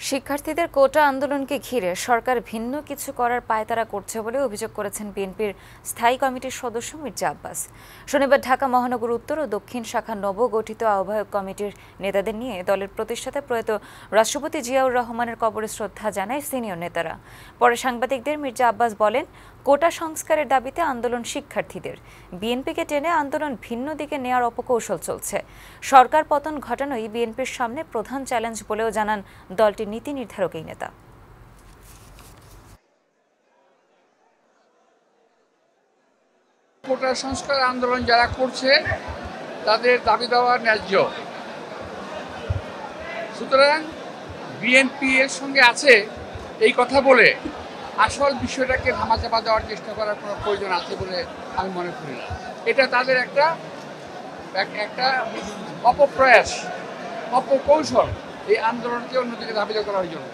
শিক্ষার্থীদের কোটা আন্দোলনকে ঘিরে সরকার ভিন্ন কিছু করার পায়তারা করছে বলে অভিযোগ করেছেন বিএনপির স্থায়ী কমিটির সদস্য মির্জা আব্বাস। শনিবার ঢাকা মহানগর উত্তর ও দক্ষিণ শাখা নবগঠিত আহ্বায়ক কমিটির নেতাদের নিয়ে দলের প্রতিষ্ঠাতা প্রয়াত রাষ্ট্রপতি জিয়াউর রহমানের কবরে শ্রদ্ধা জানায় সিনিয়র নেতারা। পরে সাংবাদিকদের মির্জা আব্বাস বলেন, কোটা সংস্কারের দাবিতে আন্দোলন শিক্ষার্থীদের, বিএনপিকে টেনে আন্দোলন ভিন্ন দিকে নেয়ার অপকৌশল চলছে। সরকার পতন ঘটানোই বিএনপির সামনে প্রধান চ্যালেঞ্জ বলেও জানান দলটির নীতি নির্ধারক এই নেতা। কোটা সংস্কার আন্দোলন যারা করছে তাদের দাবি দেওয়া ন্যায্য, সুতরাং বিএনপি এর সঙ্গে আছে এই কথা বলে আসল বিষয়টাকে ধামাচাপা দেওয়ার চেষ্টা করার কোনো প্রয়োজন আছে বলে আমি মনে করি না। এটা তাদের একটা অপপ্রয়াস, অপকৌশল এই আন্দোলনকে অন্যদিকে ধাবিত করার জন্য।